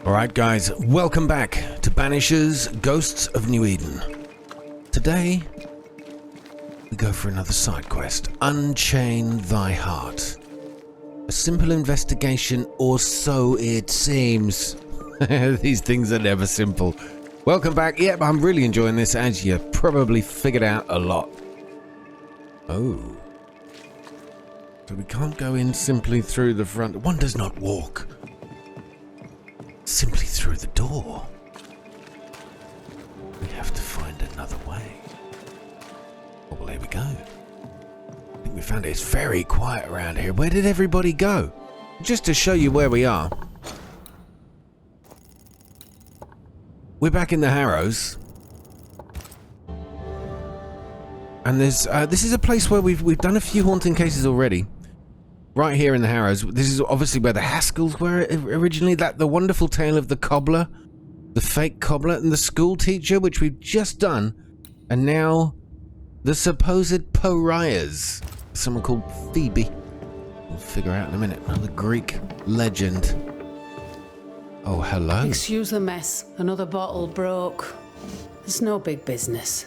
Alright guys, welcome back to Banishers, Ghosts of New Eden. Today, we go for another side quest. Unchain thy heart. A simple investigation, or so it seems. These things are never simple. Welcome back. Yep, I'm really enjoying this, as you probably figured out a lot. Oh. So we can't go in simply through the front. One does not walk simply through the door. We have to find another way. Oh, well, here we go. I think we found it. It's very quiet around here. Where did everybody go? Just to show you where we are. We're back in the Harrows. And there's this is a place where we've done a few haunting cases already. Right here in the Harrows. This is obviously where the Haskells were originally. The wonderful tale of the cobbler, the fake cobbler, and the school teacher, which we've just done. And now, the supposed pariahs. Someone called Phoebe. We'll figure out in a minute. Another Greek legend. Oh, hello. Excuse the mess. Another bottle broke. It's no big business.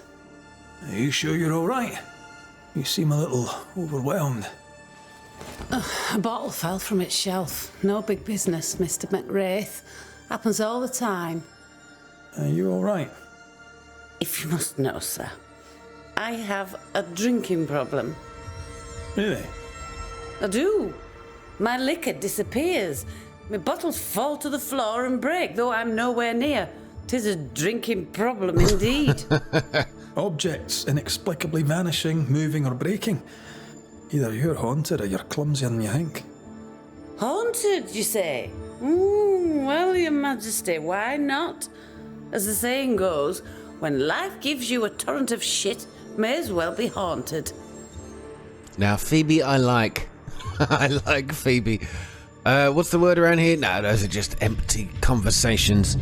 Are you sure you're all right? You seem a little overwhelmed. A bottle fell from its shelf. No big business, Mr. McWraith. Happens all the time. Are you all right? If you must know, sir, I have a drinking problem. Really? I do. My liquor disappears. My bottles fall to the floor and break, though I'm nowhere near. 'Tis a drinking problem indeed. Objects inexplicably vanishing, moving or breaking. Either you're haunted or you're clumsier than you think. Haunted, you say? Well, your majesty, why not? As the saying goes, when life gives you a torrent of shit, may as well be haunted. Now, Phoebe, I like. I like Phoebe. What's the word around here? No, those are just empty conversations.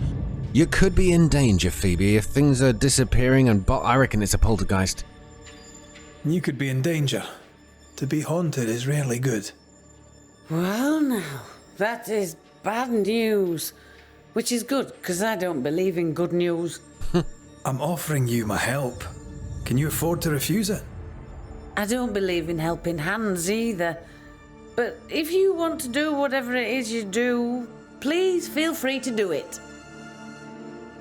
You could be in danger, Phoebe, if things are disappearing and I reckon it's a poltergeist. You could be in danger. To be haunted is rarely good. Well now, that is bad news. Which is good, because I don't believe in good news. I'm offering you my help. Can you afford to refuse it? I don't believe in helping hands either. But if you want to do whatever it is you do, please feel free to do it.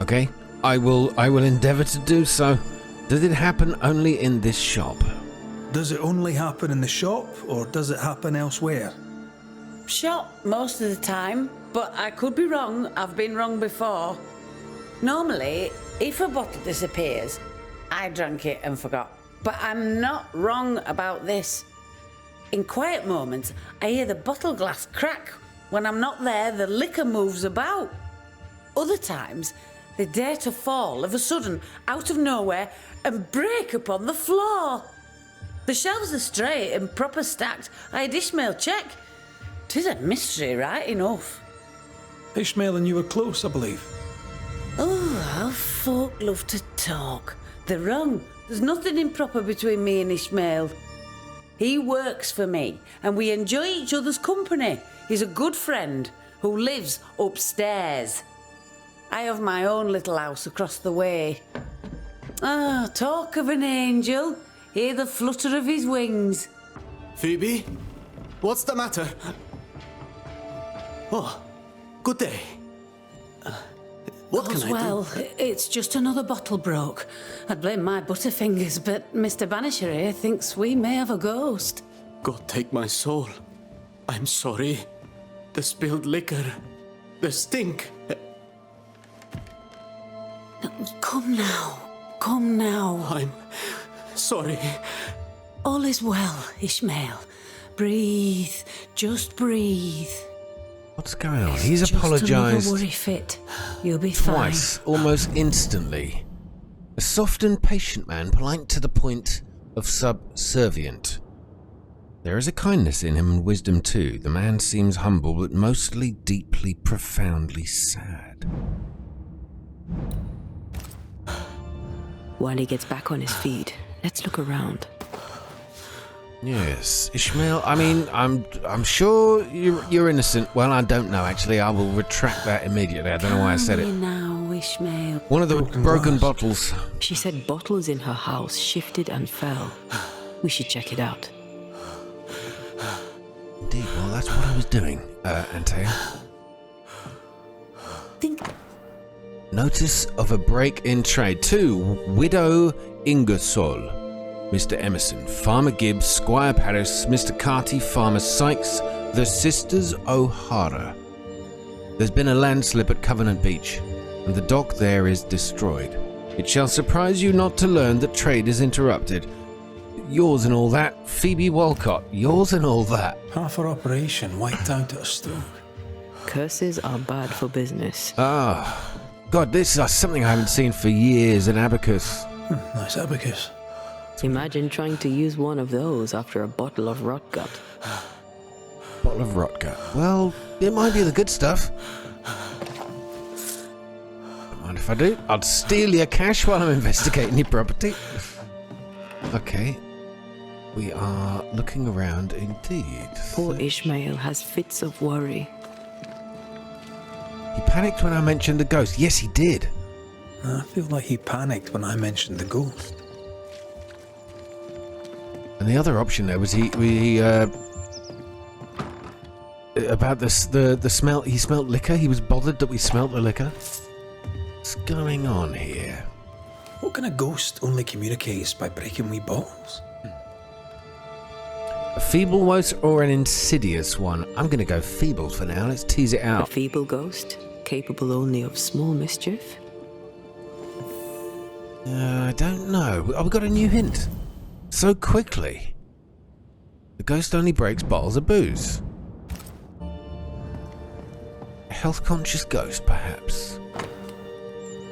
Okay, I will endeavour to do so. Does it happen only in this shop? Does it only happen in the shop, or does it happen elsewhere? Shop most of the time, but I could be wrong. I've been wrong before. Normally, if a bottle disappears, I drank it and forgot. But I'm not wrong about this. In quiet moments, I hear the bottle glass crack. When I'm not there, the liquor moves about. Other times, they dare to fall of a sudden, out of nowhere, and break upon the floor. The shelves are straight and proper stacked. I had Ishmael check. 'Tis a mystery, right enough. Ishmael and you were close, I believe. Oh, how folk love to talk. They're wrong. There's nothing improper between me and Ishmael. He works for me, and we enjoy each other's company. He's a good friend who lives upstairs. I have my own little house across the way. Ah, talk of an angel. Hear the flutter of his wings. Phoebe? What's the matter? Oh, good day. What can I do? Well, it's just another bottle broke. I'd blame my butterfingers, but Mr. Banisher here thinks we may have a ghost. God take my soul. I'm sorry. The spilled liquor. The stink. Come now. Come now. I'm sorry. All is well, Ishmael. Breathe. Just breathe. What's going on? He's Just another apologised worry fit. You'll be twice, fine. almost instantly. A soft and patient man, polite to the point of subservient. There is a kindness in him and wisdom too. The man seems humble, but mostly deeply, profoundly sad. While he gets back on his feet, let's look around. Yes, Ishmael. I mean, I'm sure you're innocent. Well, I don't know. Actually, I will retract that immediately. I don't know why I said it. Now, Ishmael. One of the broken glass. bottles. She said bottles in her house shifted and fell. We should check it out. Indeed. Well, that's what I was doing, Antea. Think. Notice of a break in trade. 2. Widow Ingersoll. Mr. Emerson, Farmer Gibbs, Squire Paris, Mr. Carty, Farmer Sykes, the Sisters O'Hara. There's been a landslip at Covenant Beach, and the dock there is destroyed. It shall surprise you not to learn that trade is interrupted. Yours and all that, Phoebe Walcott, yours and all that. Half our operation wiped out at a stroke. Curses are bad for business. Ah, God, this is something I haven't seen for years, an abacus. Nice abacus. Imagine trying to use one of those after a bottle of rotgut. Bottle of rotgut. Well, it might be the good stuff. Don't mind if I do. I'll steal your cash while I'm investigating your property. Okay. We are looking around indeed. Poor Ishmael has fits of worry. He panicked when I mentioned the ghost. Yes, he did. I feel like he panicked when I mentioned the ghost. And the other option there was about the smell. He smelled liquor. He was bothered that we smelt the liquor. What's going on here? What kind of ghost only communicates by breaking wee bottles? A feeble ghost or an insidious one? I'm going to go feeble for now. Let's tease it A out. feeble ghost, capable only of small mischief. I don't know. Oh, we got a new hint. So quickly. The ghost only breaks bottles of booze. A health-conscious ghost, perhaps.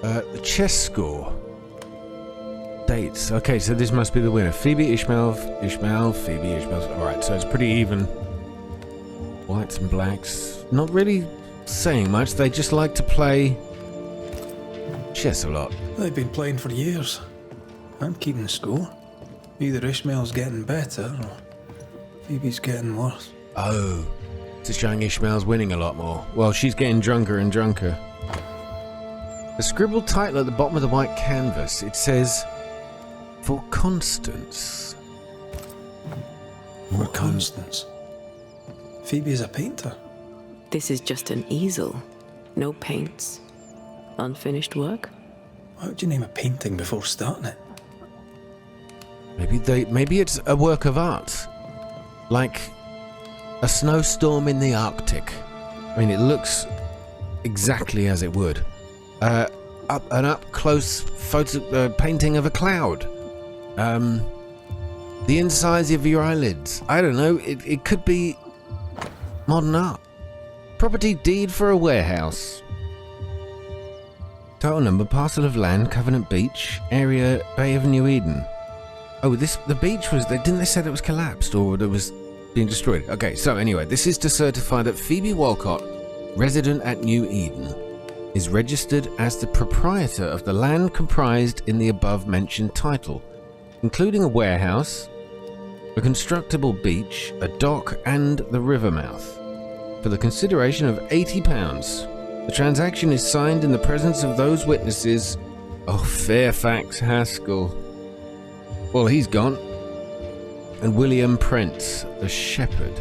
The chess score. Dates. Okay, so this must be the winner. Phoebe, Ishmael, Phoebe, Ishmael. Alright, so it's pretty even. Whites and blacks. Not really saying much. They just like to play chess a lot. They've been playing for years. I'm keeping score. Either Ishmael's getting better or Phoebe's getting worse. Oh, it's showing Ishmael's winning a lot more. Well, she's getting drunker and drunker. The scribbled title at the bottom of the white canvas, it says, For Constance. For Constance. Phoebe is a painter. This is just an easel. No paints. Unfinished work? Why would you name a painting before starting it? Maybe it's a work of art. Like a snowstorm in the Arctic. I mean, it looks exactly as it would. An up-close photo painting of a cloud. The insides of your eyelids. I don't know. It could be modern art. Property deed for a warehouse. Total number, parcel of land, Covenant Beach, area, Bay of New Eden. Oh, the beach was, didn't they say that it was collapsed or that it was being destroyed? Okay, so anyway, this is to certify that Phoebe Walcott, resident at New Eden, is registered as the proprietor of the land comprised in the above-mentioned title, including a warehouse, a constructible beach, a dock, and the river mouth, for the consideration of £80. The transaction is signed in the presence of those witnesses. Oh, Fairfax Haskell. Well, he's gone. And William Prent, the shepherd.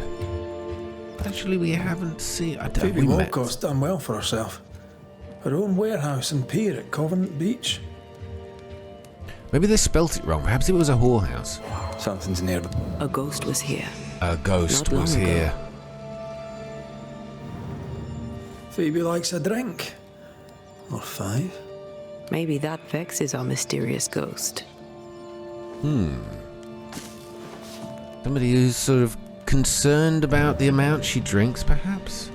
Actually, we haven't seen... Phoebe Walcott's done well for herself. Her own warehouse and pier at Covenant Beach. Maybe they spelt it wrong. Perhaps it was a whorehouse. Something's nearby. A ghost was here. A ghost Not was long ago. here. Phoebe likes a drink. Or 5. Maybe that vexes our mysterious ghost. Somebody who's sort of concerned about the amount she drinks, perhaps?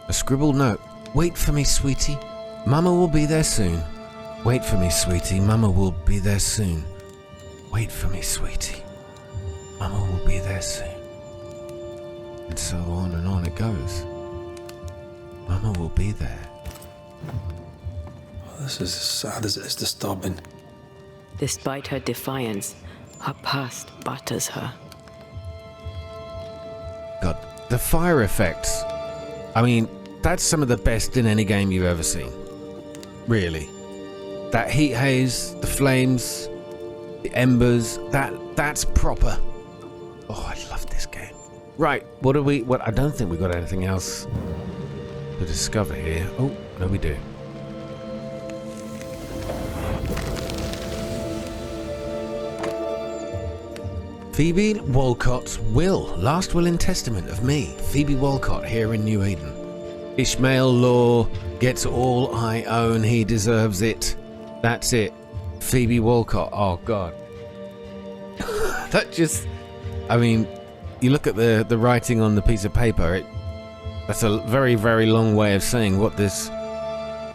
A scribbled note. Wait for me, sweetie. Mama will be there soon. Wait for me, sweetie. Mama will be there soon. Wait for me, sweetie. Mama will be there soon. And so on and on it goes. Mama will be there. This is as sad as it is disturbing. Despite her defiance, Her past batters her. God, the fire effects. I mean, that's some of the best in any game you've ever seen. Really. That heat haze, the flames, the embers, that's proper. Oh, I love this game. Right, what I don't think we got anything else to discover here. Oh, no we do. Phoebe Walcott's will. Last will and testament of me, Phoebe Walcott, here in New Eden. Ishmael Law gets all I own. He deserves it. That's it. Phoebe Walcott. Oh, God. That just... I mean, you look at the writing on the piece of paper, that's a very, very long way of saying what this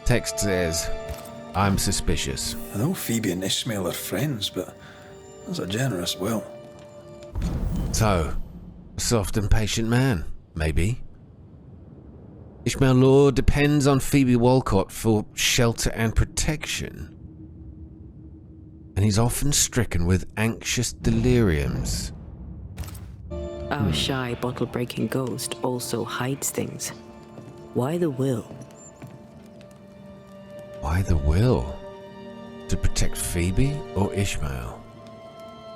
text says. I'm suspicious. I know Phoebe and Ishmael are friends, but that's a generous will. So, a soft and patient man, maybe. Ishmael Law depends on Phoebe Walcott for shelter and protection. And he's often stricken with anxious deliriums. Our shy, bottle-breaking ghost also hides things. Why the will? Why the will? To protect Phoebe or Ishmael?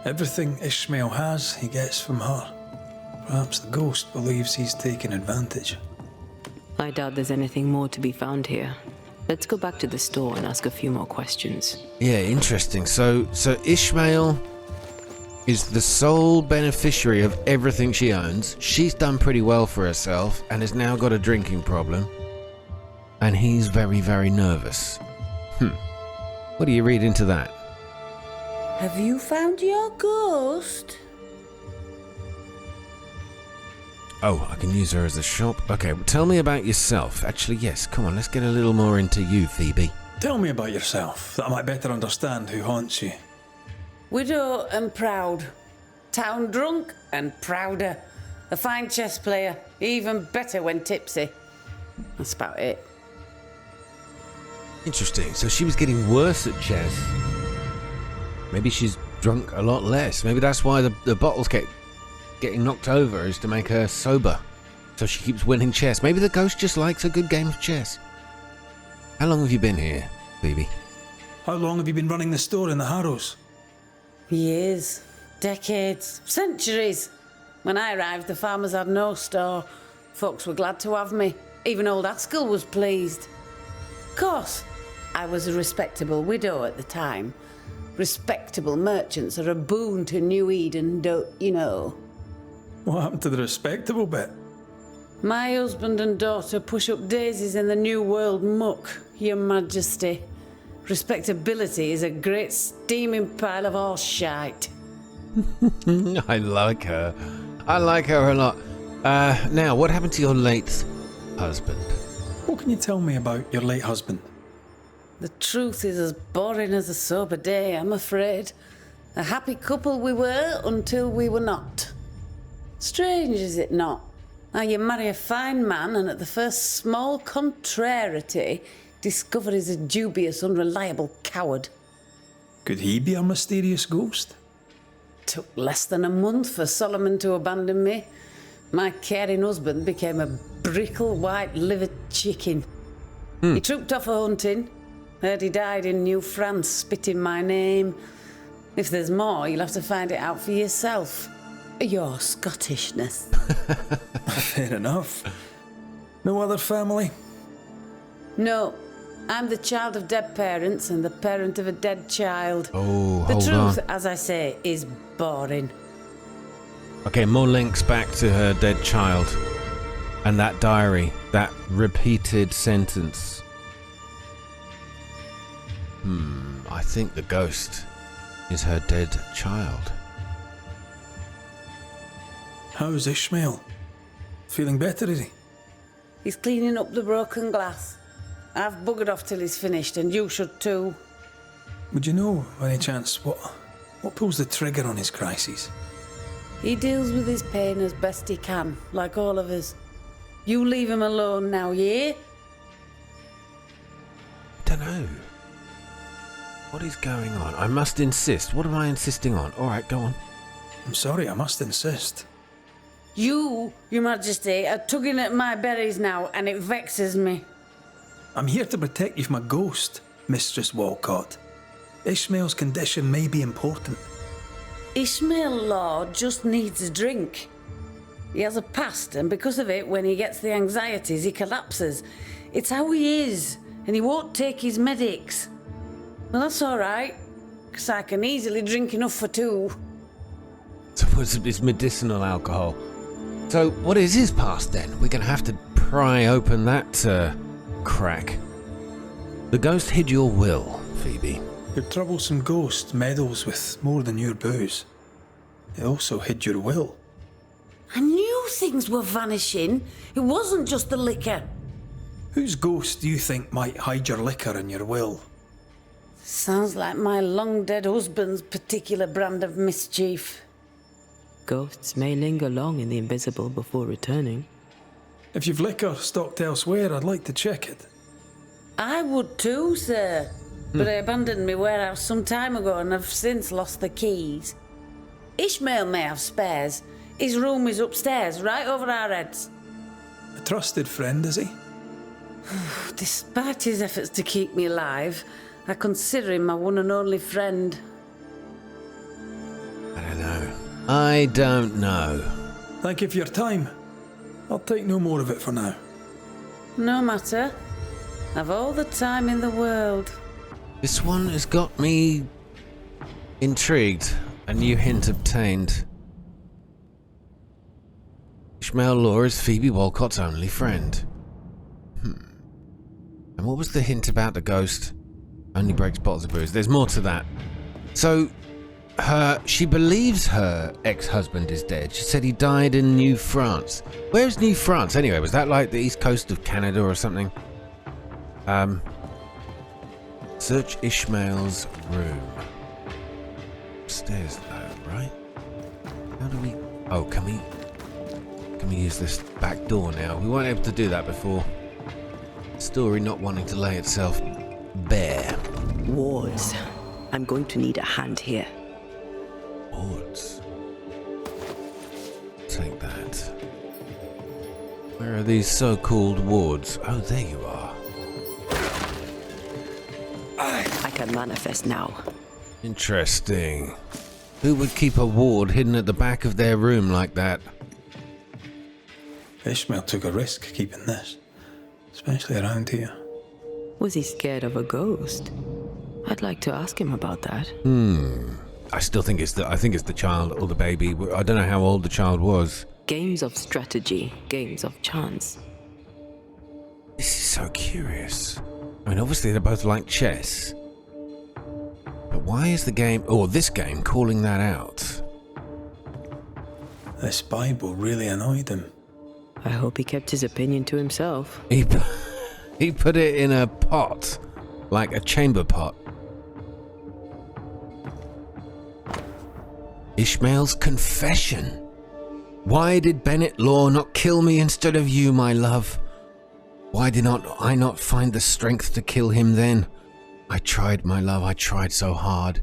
Everything Ishmael has, he gets from her. Perhaps the ghost believes he's taking advantage. I doubt there's anything more to be found here. Let's go back to the store and ask a few more questions. Yeah, interesting. So Ishmael is the sole beneficiary of everything she owns. She's done pretty well for herself and has now got a drinking problem. And he's very, very nervous. What do you read into that? Have you found your ghost? Oh, I can use her as a shop. Okay, well, tell me about yourself. Actually, yes, come on, let's get a little more into you, Phoebe. Tell me about yourself, that I might better understand who haunts you. Widow and proud. Town drunk and prouder. A fine chess player, even better when tipsy. That's about it. Interesting. So she was getting worse at chess. Maybe she's drunk a lot less. Maybe that's why the bottles kept getting knocked over, is to make her sober. So she keeps winning chess. Maybe the ghost just likes a good game of chess. How long have you been here, Phoebe? How long have you been running the store in the Harrows? Years, decades, centuries. When I arrived, the farmers had no store. Folks were glad to have me. Even old Haskell was pleased. Of course, I was a respectable widow at the time. Respectable merchants are a boon to New Eden, don't you know? What happened to the respectable bit? My husband and daughter push up daisies in the New World muck, Your Majesty. Respectability is a great steaming pile of horse shite. I like her. I like her a lot. Now, what happened to your late husband? What can you tell me about your late husband? The truth is as boring as a sober day, I'm afraid. A happy couple we were until we were not. Strange, is it not? How you marry a fine man and at the first small contrariety discover he's a dubious, unreliable coward. Could he be a mysterious ghost? Took less than a month for Solomon to abandon me. My caring husband became a brickle white-livered chicken. He trooped off a-hunting. Heard he died in New France, spitting my name. If there's more, you'll have to find it out for yourself. Your Scottishness. Fair enough. No other family? No, I'm the child of dead parents and the parent of a dead child. Oh, The hold truth, on. as I say, is boring. Okay, more links back to her dead child. And that diary, that repeated sentence. I think the ghost is her dead child. How's Ishmael? Feeling better, is he? He's cleaning up the broken glass. I've buggered off till he's finished, and you should too. Would you know, by any chance, what pulls the trigger on his crises? He deals with his pain as best he can, like all of us. You leave him alone now, yeah? Don't know. What is going on? I must insist. What am I insisting on? Alright, go on. I'm sorry, I must insist. You, Your Majesty, are tugging at my berries now, and it vexes me. I'm here to protect you from a ghost, Mistress Walcott. Ishmael's condition may be important. Ishmael Lord just needs a drink. He has a past, and because of it, when he gets the anxieties, he collapses. It's how he is, and he won't take his medics. Well, that's all right, because I can easily drink enough for two. So it's medicinal alcohol. So what is his past then? We're going to have to pry open that crack. The ghost hid your will, Phoebe. Your troublesome ghost meddles with more than your booze. It also hid your will. I knew things were vanishing. It wasn't just the liquor. Whose ghost do you think might hide your liquor and your will? Sounds like my long-dead husband's particular brand of mischief. Ghosts may linger long in the invisible before returning. If you've liquor stocked elsewhere, I'd like to check it. I would too, sir. But I abandoned my warehouse some time ago and have since lost the keys. Ishmael may have spares. His room is upstairs, right over our heads. A trusted friend, is he? Despite his efforts to keep me alive, I consider him my one and only friend. I don't know. Thank you for your time. I'll take no more of it for now. No matter. I've all the time in the world. This one has got me intrigued. A new hint obtained. Ishmael Law is Phoebe Walcott's only friend. And what was the hint about the ghost? Only breaks bottles of booze. There's more to that. So, she believes her ex-husband is dead. She said he died in New France. Where's New France anyway? Was that like the east coast of Canada or something? Search Ishmael's room. Upstairs though, right? How do we... Oh, can we use this back door now? We weren't able to do that before. Story not wanting to lay itself bare. Wards. I'm going to need a hand here. Wards. Take that. Where are these so-called wards? Oh, there you are. I can manifest now. Interesting. Who would keep a ward hidden at the back of their room like that? Ishmael took a risk keeping this, especially around here. Was he scared of a ghost? I'd like to ask him about that. I still think it's the child or the baby. I don't know how old the child was. Games of strategy, games of chance. This is so curious. I mean, obviously they're both like chess. But why is this game calling that out? This Bible really annoyed him. I hope he kept his opinion to himself. He put it in a pot, like a chamber pot. Ishmael's confession. Why did Bennett Law not kill me instead of you, my love? Why did I not find the strength to kill him then? I tried, my love, I tried so hard.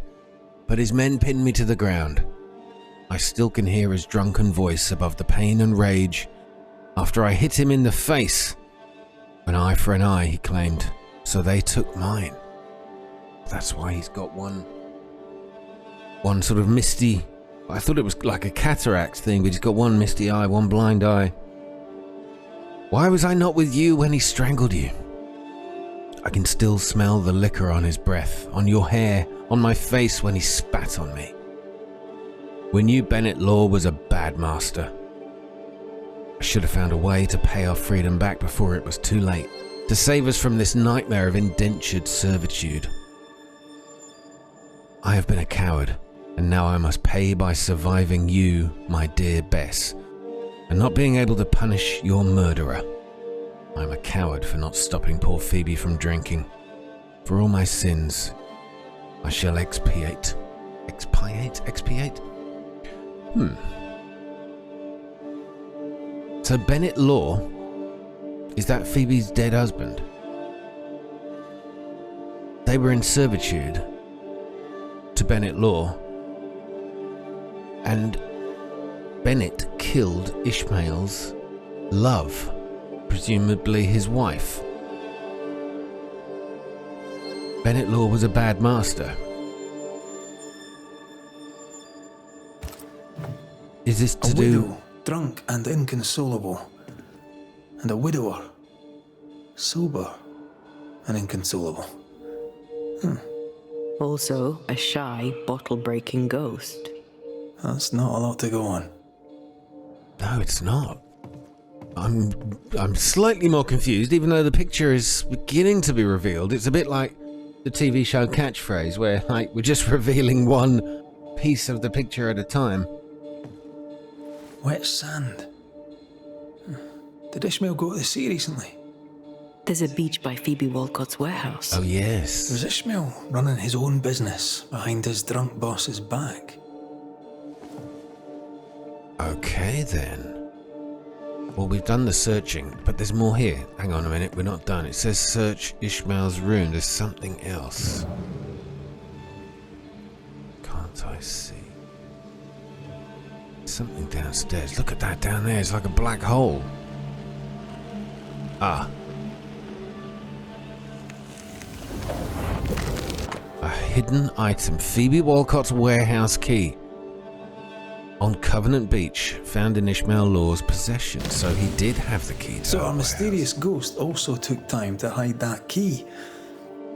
But his men pinned me to the ground. I still can hear his drunken voice above the pain and rage. After I hit him in the face. An eye for an eye, he claimed. So they took mine. That's why he's got one sort of misty... I thought it was like a cataract thing, but he's got one misty eye, one blind eye. Why was I not with you when he strangled you? I can still smell the liquor on his breath, on your hair, on my face when he spat on me. We knew Bennett Law was a bad master. I should have found a way to pay our freedom back before it was too late, to save us from this nightmare of indentured servitude. I have been a coward, and now I must pay by surviving you, my dear Bess, and not being able to punish your murderer. I am a coward for not stopping poor Phoebe from drinking. For all my sins, I shall expiate. Expiate? So Bennett Law, is that Phoebe's dead husband? They were in servitude, Bennett Law, and Bennett killed Ishmael's love, presumably his wife. Bennett Law was a bad master. Is this to A do... widow, drunk and inconsolable. And a widower, sober and inconsolable. Also, a shy, bottle-breaking ghost. That's not a lot to go on. No, it's not. I'm slightly more confused, even though the picture is beginning to be revealed. It's a bit like the TV show Catchphrase, where like we're just revealing one piece of the picture at a time. Wet sand. Did Ishmael go to the sea recently? There's a beach by Phoebe Walcott's warehouse. Oh yes. Was Ishmael running his own business behind his drunk boss's back? Okay then. Well, we've done the searching, but there's more here. Hang on a minute, we're not done. It says search Ishmael's room. There's something else. Can't I see? Something downstairs. Look at that down there. It's like a black hole. Ah. A hidden item. Phoebe Walcott's warehouse key. On Covenant Beach, found in Ishmael Law's possession. So he did have the key to So our our mysterious warehouse. ghost also took time to hide that key.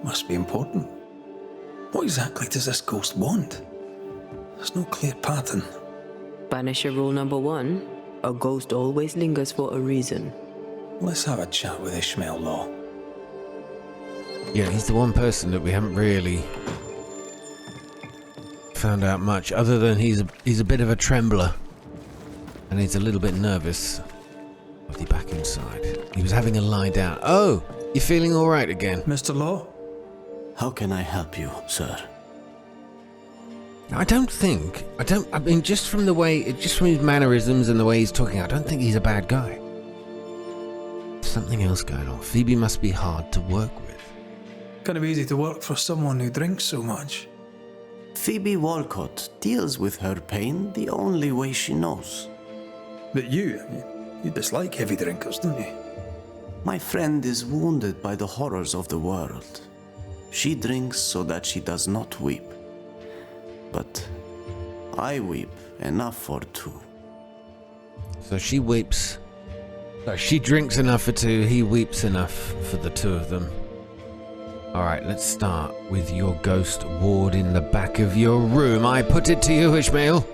Must be important. What exactly does this ghost want? There's no clear pattern. Banisher rule number 1, a ghost always lingers for a reason. Let's have a chat with Ishmael Law. Yeah, he's the one person that we haven't really found out much, other than he's a bit of a trembler, and he's a little bit nervous. Was he back inside? He was having a lie down. Oh, you're feeling all right again? Mr. Law? How can I help you, sir? I mean, just from his mannerisms and the way he's talking, I don't think he's a bad guy. Something else going on. Phoebe must be hard to work with. Kind of easy to work for someone who drinks so much. Phoebe Walcott deals with her pain the only way she knows. But you dislike heavy drinkers, don't you? My friend is wounded by the horrors of the world. She drinks so that she does not weep. But I weep enough for two. So she weeps. So she drinks enough for two, he weeps enough for the two of them. Alright, let's start with your ghost ward in the back of your room. I put it to you, Ishmael.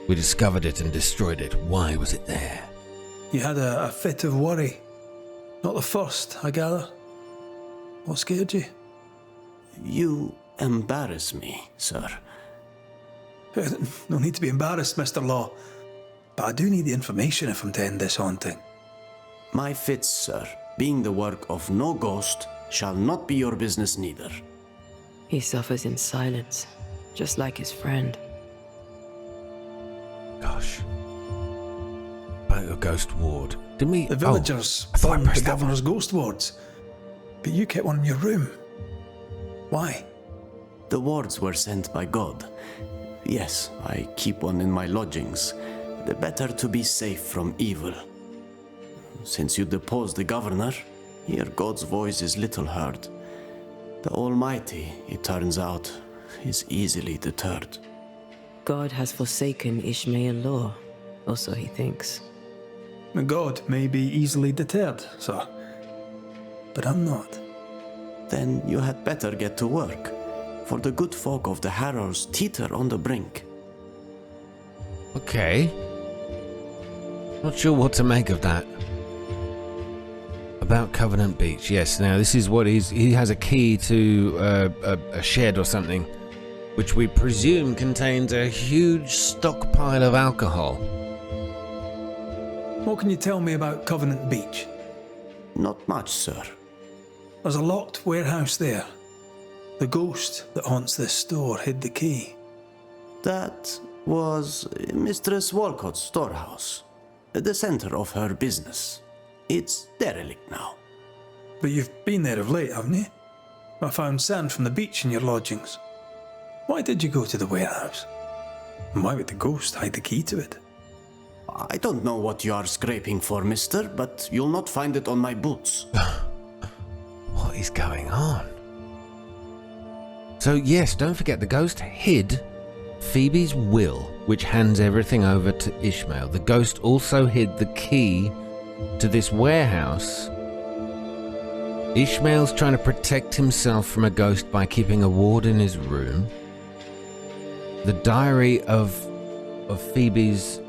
We discovered it and destroyed it. Why was it there? You had a fit of worry. Not the first, I gather. What scared you? You embarrass me, sir. No need to be embarrassed, Mr. Law. But I do need the information if I'm to end this haunting. My fits, sir, being the work of no ghost, shall not be your business neither. He suffers in silence, just like his friend. Gosh. About your ghost ward. Didn't we... The villagers I thought I burned the pressed that governor's ghost wards. But you kept one in your room. Why? The wards were sent by God. Yes, I keep one in my lodgings. The better to be safe from evil. Since you deposed the governor, here God's voice is little heard. The Almighty, it turns out, is easily deterred. God has forsaken Ishmael Law, or so he thinks. God may be easily deterred, sir. But I'm not. Then you had better get to work, for the good folk of the Harrows teeter on the brink. Okay. Not sure what to make of that. About Covenant Beach, yes. Now this is what he has a key to a shed or something, which we presume contains a huge stockpile of alcohol. What can you tell me about Covenant Beach? Not much, sir. There's a locked warehouse there. The ghost that haunts this store hid the key. That was Mistress Walcott's storehouse, the center of her business. It's derelict now. But you've been there of late, haven't you? I found sand from the beach in your lodgings. Why did you go to the warehouse? And why would the ghost hide the key to it? I don't know what you are scraping for, mister, but you'll not find it on my boots. What is going on? So yes, don't forget the ghost hid Phoebe's will, which hands everything over to Ishmael. The ghost also hid the key to this warehouse. Ishmael's trying to protect himself from a ghost by keeping a ward in his room. The diary of Phoebe's,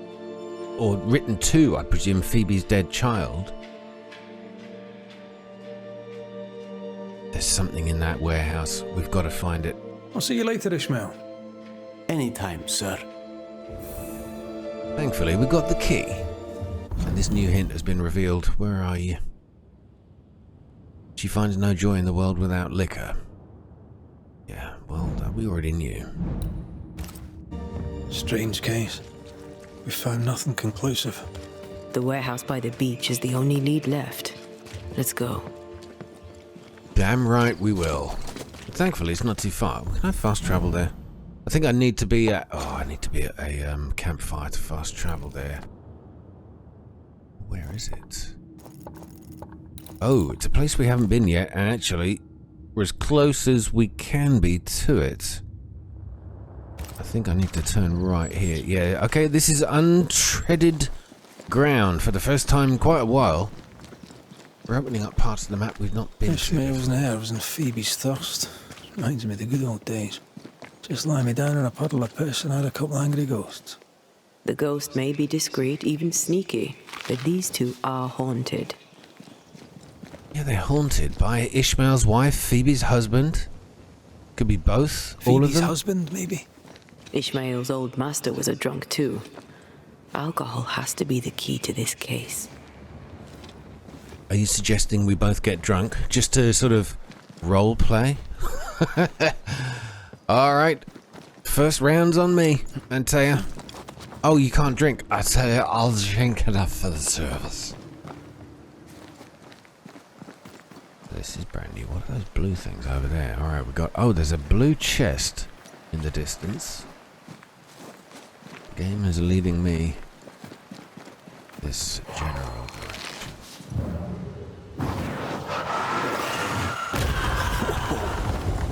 or written to, I presume, Phoebe's dead child. There's something in that warehouse. We've got to find it. I'll see you later, Ishmael. Anytime, sir. Thankfully, we got the key. And this new hint has been revealed. Where are you? She finds no joy in the world without liquor. Yeah, well, that we already knew. Strange case. We found nothing conclusive. The warehouse by the beach is the only lead left. Let's go. Damn right we will. But thankfully, it's not too far. Can I fast travel there? I think I need to be at... Oh, I need to be at a campfire to fast travel there. Where is it? Oh, it's a place we haven't been yet, and actually, we're as close as we can be to it. I think I need to turn right here. Yeah, okay, this is untreaded ground for the first time in quite a while. We're opening up parts of the map we've not been to. Ishmael's nerves and Phoebe's thirst. Reminds me of the good old days. Just lie me down in a puddle of piss and had a couple angry ghosts. The ghost may be discreet, even sneaky, but these two are haunted. Yeah, they're haunted by Ishmael's wife, Phoebe's husband. Could be both, all of Phoebe's them. husband, maybe? Ishmael's old master was a drunk too. Alcohol has to be the key to this case. Are you suggesting we both get drunk just to sort of role play? All right, first round's on me, Antea. Oh, you can't drink. I tell you, I'll drink enough for the service. This is brand new. What are those blue things over there? All right, we got... Oh, there's a blue chest in the distance. The game is leading me this general direction.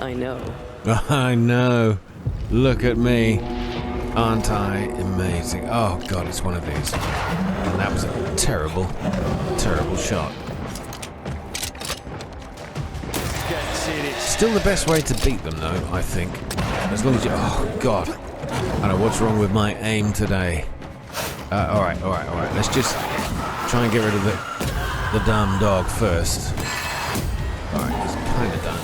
I know. I know. Look at me. Aren't I amazing? Oh god, it's one of these. And that was a terrible, terrible shot. Still the best way to beat them though, I think. As long as you... Oh god. I don't know what's wrong with my aim today. Alright. Let's just try and get rid of the dumb dog first. Alright, he's kind of done.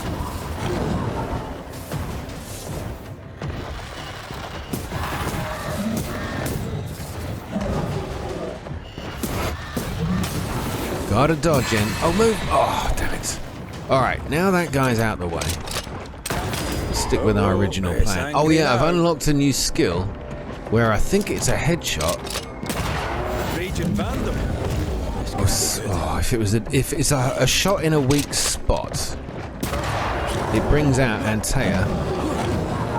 Gotta dodge in. Oh, move. Oh, damn it. Alright, now that guy's out the way. Let's stick with our original plan. Oh yeah, I've unlocked a new skill where I think it's a headshot. Oh, if it's a shot in a weak spot, it brings out Antea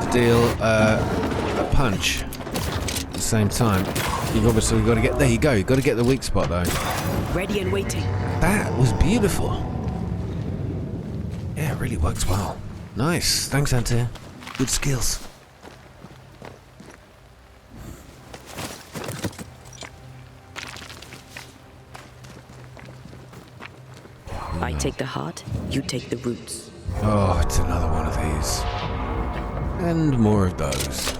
to deal a punch at the same time. You've obviously got to get... There you go. You've got to get the weak spot, though. Ready and waiting. That was beautiful. Yeah, it really works well. Nice. Thanks, Antea. Good skills. I take the heart, you take the roots. Oh, it's another one of these. And more of those.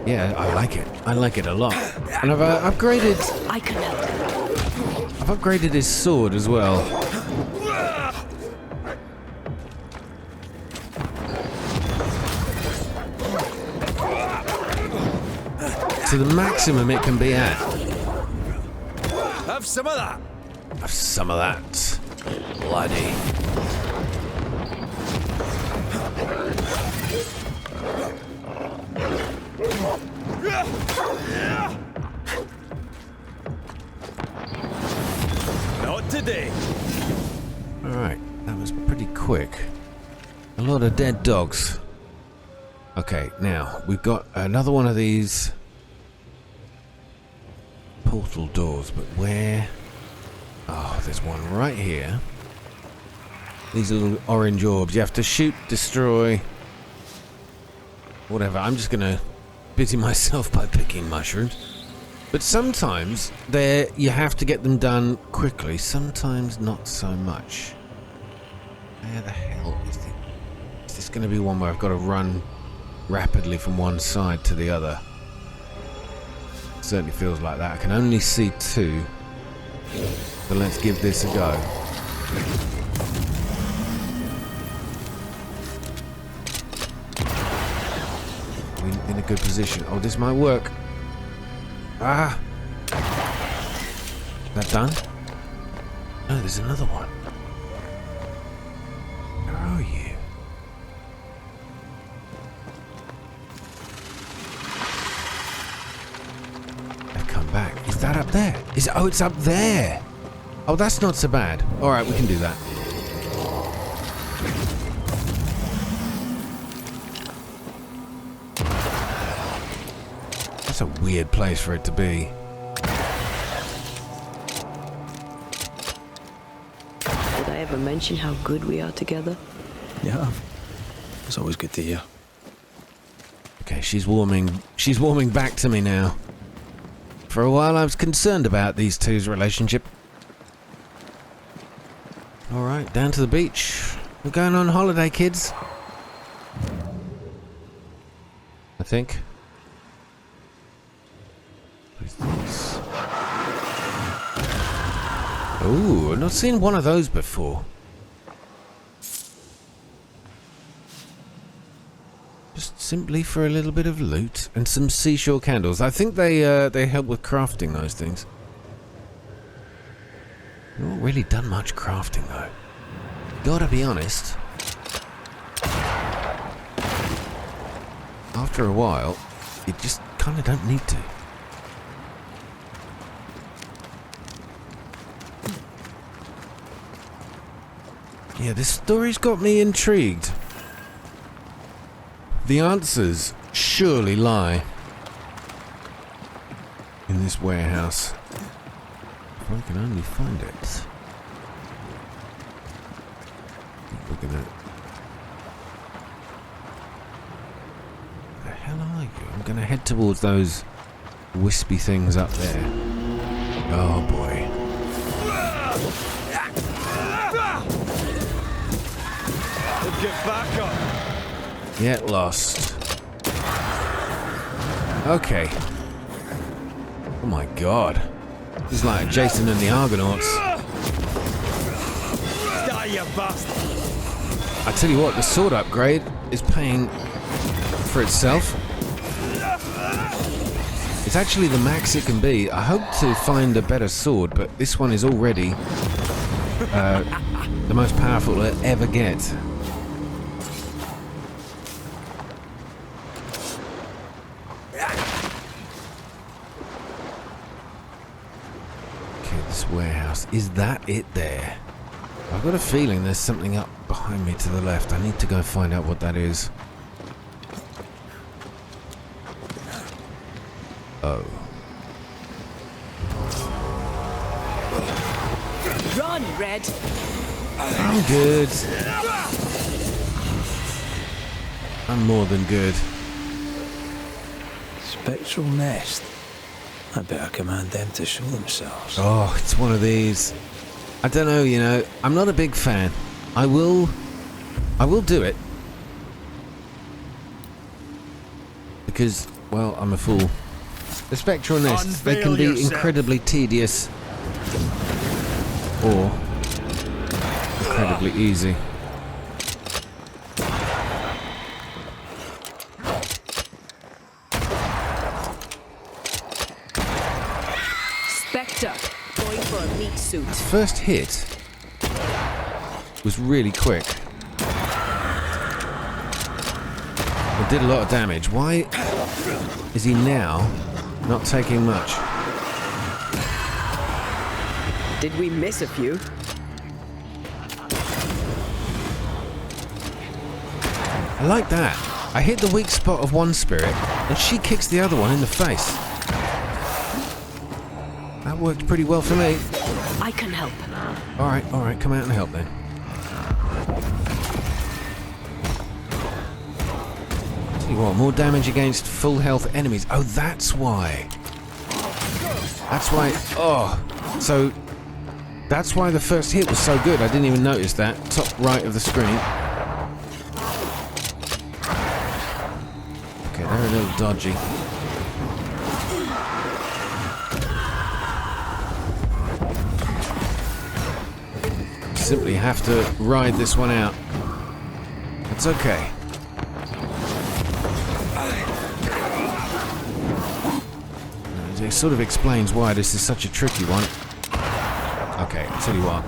Yeah, I like it. I like it a lot. And I've upgraded... I can help. I've upgraded his sword as well. To the maximum it can be at. Have some of that. Have some of that. Bloody. Not today. Alright, that was pretty cool. quick. A lot of dead dogs. Okay, now we've got another one of these portal doors, but where? Oh, there's one right here. These little orange orbs. You have to shoot, destroy, whatever. I'm just gonna busy myself by picking mushrooms. But sometimes you have to get them done quickly. Sometimes not so much. Where the hell is it? Is this going to be one where I've got to run rapidly from one side to the other? Certainly feels like that. I can only see two. So let's give this a go. We're in a good position. Oh, this might work. Ah! Is that done? No, there's another one. Where are you? They've come back. Is that up there? Oh, it's up there! Oh, that's not so bad. Alright, we can do that. That's a weird place for it to be. Did I ever mention how good we are together? Yeah. It's always good to hear. Okay, she's warming back to me now. For a while I was concerned about these two's relationship. Alright, down to the beach. We're going on holiday, kids. I think. Ooh, I've not seen one of those before. Just simply for a little bit of loot and some seashore candles. I think they help with crafting those things. I've not really done much crafting though. Gotta be honest. After a while, you just kind of don't need to. Yeah, this story's got me intrigued. The answers surely lie in this warehouse. If I can only find it. We're gonna... Where the hell are you? I'm gonna head towards those wispy things up there. Oh boy. Get back up. Get lost. Okay. Oh my god. This is like Jason and the Argonauts. Die, you bastard. I tell you what, the sword upgrade is paying for itself. It's actually the max it can be. I hope to find a better sword, but this one is already the most powerful it'll ever get. Warehouse. Is that it there? I've got a feeling there's something up behind me to the left. I need to go find out what that is. Oh. Run, Red! I'm good. I'm more than good. Spectral nest. I better command them to show themselves. Oh, it's one of these. I don't know, you know, I'm not a big fan. I will do it. Because, well, I'm a fool. The spectral nests, they can be incredibly tedious. Or incredibly easy. Going for a meat suit. That first hit was really quick. It did a lot of damage. Why is he now not taking much? Did we miss a few? I like that. I hit the weak spot of one spirit, and she kicks the other one in the face. That worked pretty well for me. I can help. Alright, come out and help then. Tell you what, more damage against full health enemies. Oh, that's why. That's why. Oh, so that's why the first hit was so good. I didn't even notice that. Top right of the screen. Okay, they're a little dodgy. Simply have to ride this one out. It's okay. It sort of explains why this is such a tricky one. Okay, I'll tell you what.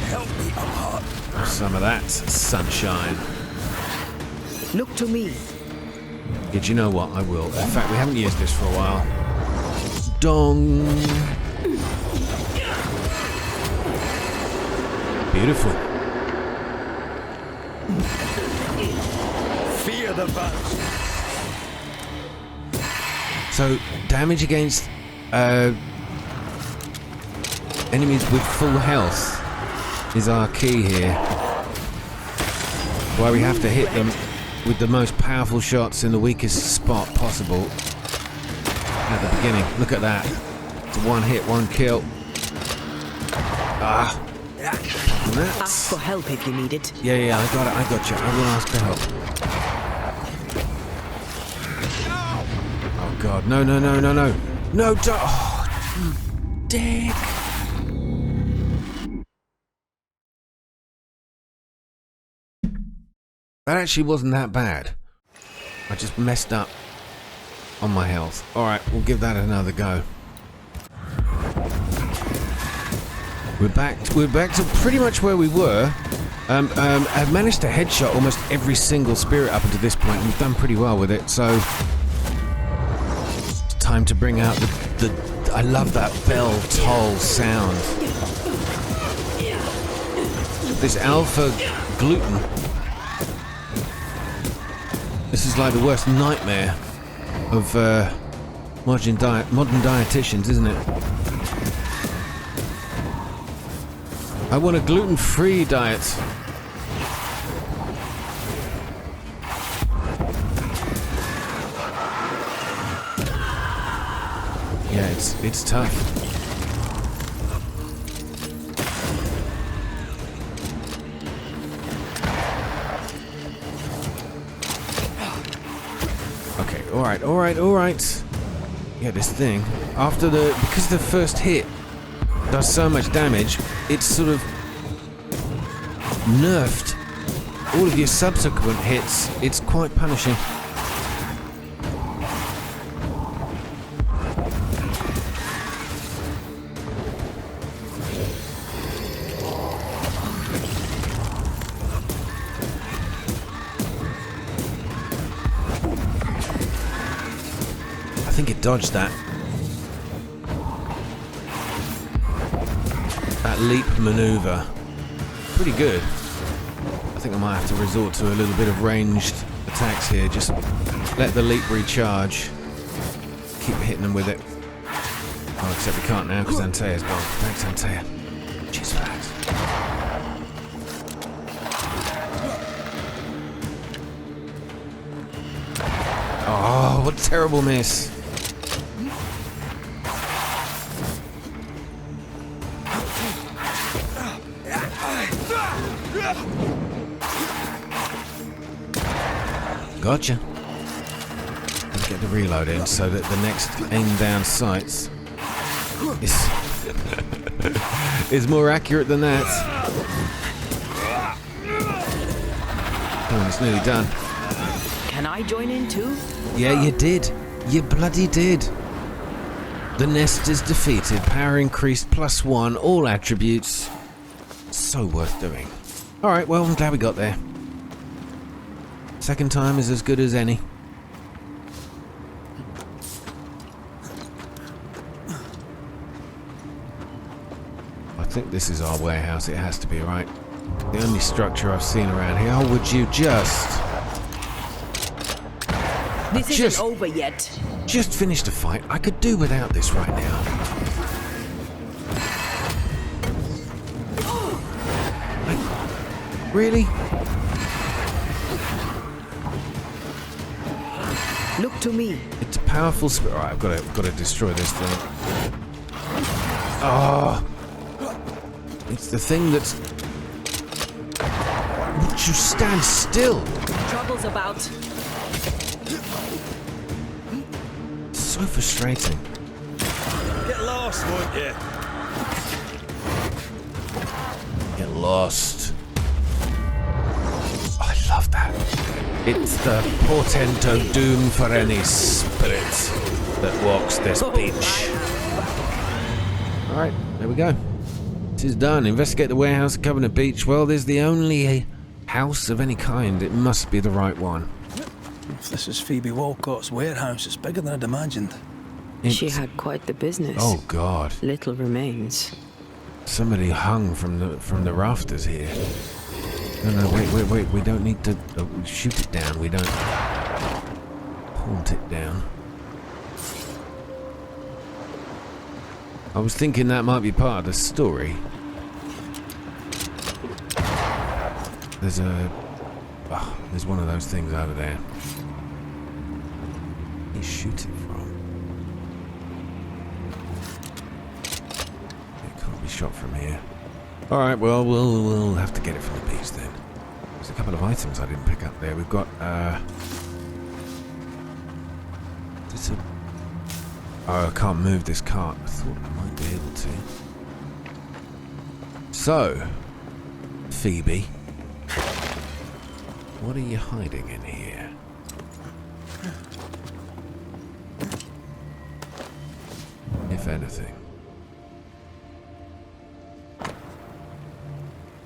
Help me apart. Some of that sunshine. Look to me. Did you know what? I will. In fact, we haven't used this for a while. Dong. Beautiful. Fear the Banishers. So, damage against enemies with full health is our key here. Why we have to hit them with the most powerful shots in the weakest spot possible at the beginning. Look at that. It's one hit, one kill. Ah. Ask for help if you need it. Yeah, I got it. I got you. I will ask for help. Oh God, no. No, oh, dick. That actually wasn't that bad. I just messed up on my health. Alright, we'll give that another go. We're back to pretty much where we were. I've managed to headshot almost every single spirit up until this point, and we've done pretty well with it, so it's time to bring out the I love that bell toll sound. This alpha gluten. This is like the worst nightmare of modern dietitians, isn't it? I want a gluten-free diet. Yeah, it's tough. Okay, all right. Yeah, this thing because the first hit does so much damage, it's sort of nerfed all of your subsequent hits. It's quite punishing. I think it dodged that. That leap maneuver. Pretty good. I think I might have to resort to a little bit of ranged attacks here. Just let the leap recharge. Keep hitting them with it. Oh, except we can't now because Antea's gone. Thanks, Antea. Cheers for that. Oh, what a terrible miss. Gotcha. Let's get the reload in so that the next aim down sights is more accurate than that. Oh, it's nearly done. Can I join in too? Yeah, you did. You bloody did. The nest is defeated. Power increased +1. All attributes. So worth doing. Alright, well, I'm glad we got there. Second time is as good as any. I think this is our warehouse. It has to be, right? The only structure I've seen around here. Oh, would you just... This Just- isn't over yet. Just finished a fight. I could do without this right now. Really? Look to me. It's a powerful spirit. Right, I've got to destroy this thing. Oh, it's the thing that's. Would you stand still? Trouble's about. It's so frustrating. Get lost, won't you? Get lost. I love that. It's the portent of doom for any spirit that walks this beach. Alright, there we go. This is done. Investigate the warehouse at Covenant Beach. Well, there's the only house of any kind. It must be the right one. If this is Phoebe Walcott's warehouse, it's bigger than I'd imagined. She It's- had quite the business. Oh God. Little remains. Somebody hung from the rafters here. No, wait. We don't need to shoot it down. We don't haunt it down. I was thinking that might be part of the story. There's there's one of those things over there. Where do you shoot it from? It can't be shot from here. Alright, well, we'll have to get it from the beach then. There's a couple of items I didn't pick up there. We've got, oh, I can't move this cart. I thought I might be able to. So, Phoebe, what are you hiding in here? If anything.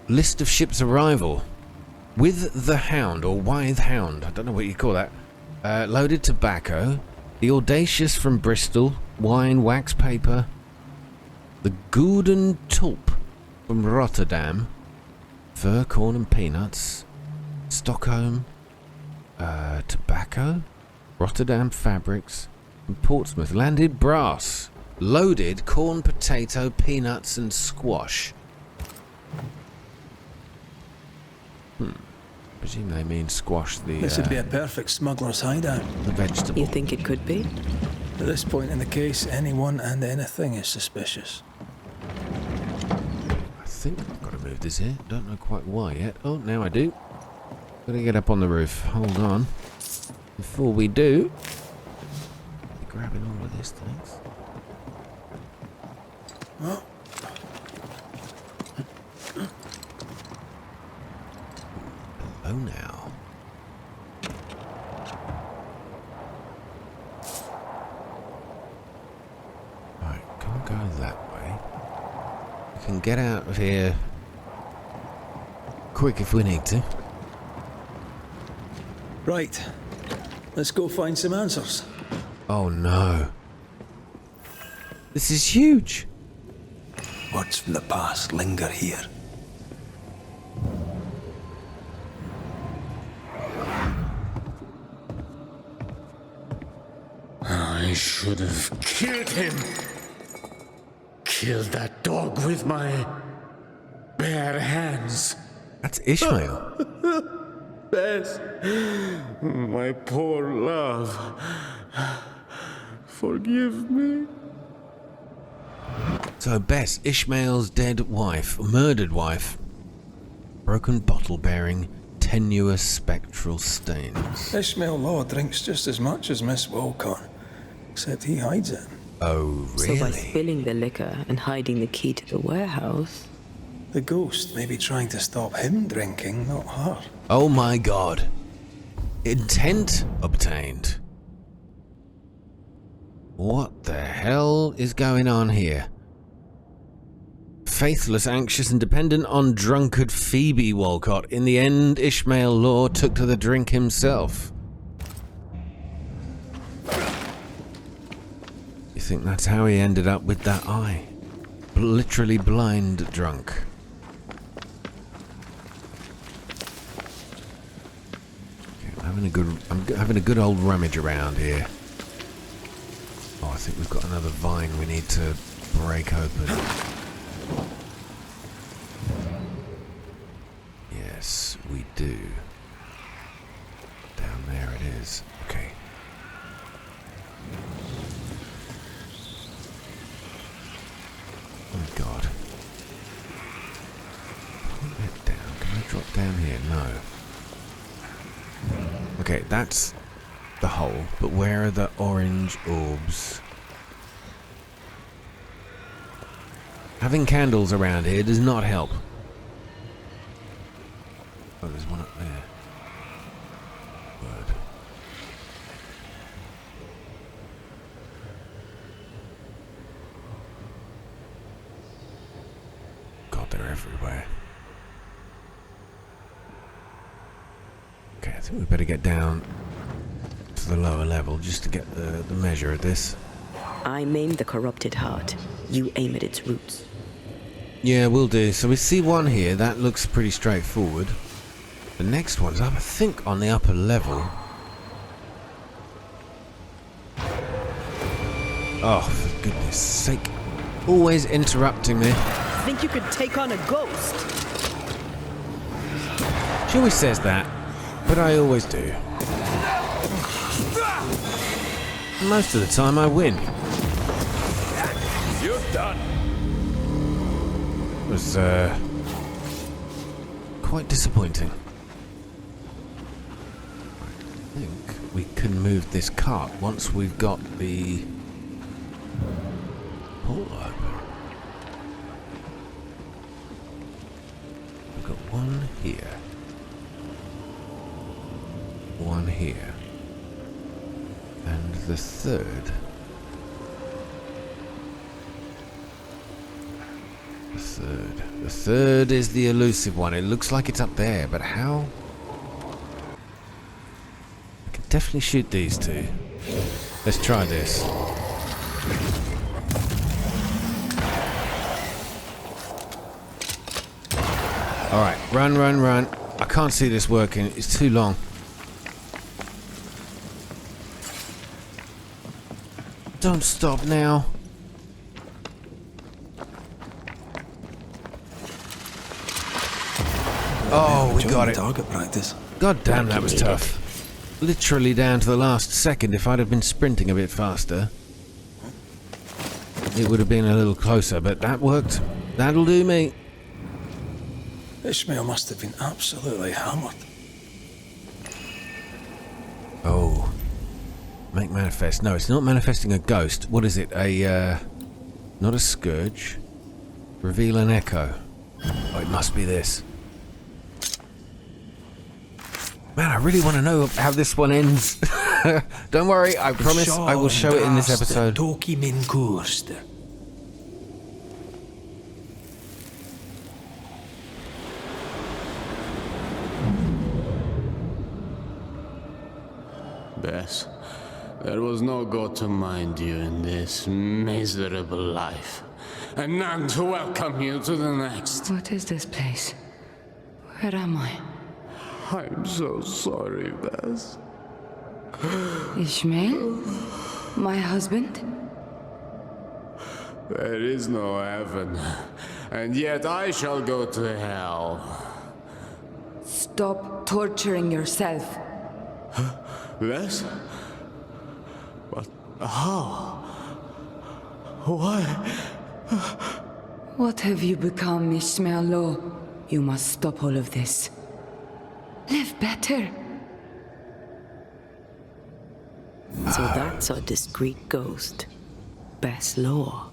List of ship's arrival. With the Hound, or Wythe Hound, I don't know what you call that. Loaded tobacco, the Audacious from Bristol, wine, wax paper, the Gouden Tulp from Rotterdam, fur, corn and peanuts, Stockholm, tobacco, Rotterdam fabrics, and Portsmouth, landed brass, loaded corn, potato, peanuts and squash. Presume they mean squash, This would be a perfect smuggler's hideout. the vegetable. You think it could be? At this point in the case, anyone and anything is suspicious. I think I've got to move this here. Don't know quite why yet. Oh, now I do. Gotta get up on the roof. Hold on. Before we do, grabbing all of this, thanks. Hello now. Right, can't go that way. We can get out of here quick if we need to. Right. Let's go find some answers. Oh no. This is huge. Words from the past linger here. I should have killed him. Killed that dog with my bare hands. That's Ishmael. Bess, my poor love. Forgive me. So Bess, Ishmael's dead wife, murdered wife, broken bottle bearing tenuous spectral stains. Ishmael Law drinks just as much as Miss Walcott, except he hides it. Oh, So by really? spilling the liquor and hiding the key to the warehouse, The ghost may be trying to stop him drinking, not her. Oh my god. Intent obtained. What the hell is going on here? Faithless, anxious, and dependent on drunkard Phoebe Walcott. In the end, Ishmael Law took to the drink himself. You think that's how he ended up with that eye? Literally blind drunk. I'm having a good old rummage around here. Oh, I think we've got another vine we need to break open. Yes, we do. Down there it is. Okay. Oh God. Pull it down. Can I drop down here? No. Okay, that's the hole, but where are the orange orbs? Having candles around here does not help. Oh, there's one up there. Word. God, they're everywhere. Okay, I think we better get down to the lower level just to get the measure of this. I aim the corrupted heart. You aim at its roots. Yeah, we'll do. So we see one here. That looks pretty straightforward. The next one's up, I think, on the upper level. Oh, for goodness sake. Always interrupting me. Think you could take on a ghost? She always says that, but I always do. Most of the time I win. You're done. It was, quite disappointing. I think we can move this cart once we've got the hole open. We've got one here. One here. And the third. The third is the elusive one. It looks like it's up there, but how? I can definitely shoot these two. Let's try this. Alright, run. I can't see this working. It's too long. Don't stop now. Oh, we got it. Target practice. God damn, that was tough. Literally down to the last second. If I'd have been sprinting a bit faster, it would have been a little closer, but that worked. That'll do me. Ishmael must have been absolutely hammered. Oh. Make manifest. No, it's not manifesting a ghost. What is it? Not a scourge. Reveal an echo. Oh, it must be this. Man, I really want to know how this one ends. Don't worry, I promise I will show it in this episode. Bess, there was no God to mind you in this miserable life, and none to welcome you to the next. What is this place? Where am I? I'm so sorry, Bess. Ishmael? My husband? There is no heaven, and yet I shall go to hell. Stop torturing yourself. Bess? But how? Why? What have you become, Ishmael Law? You must stop all of this. Live better. So that's our discreet ghost. Bess Law.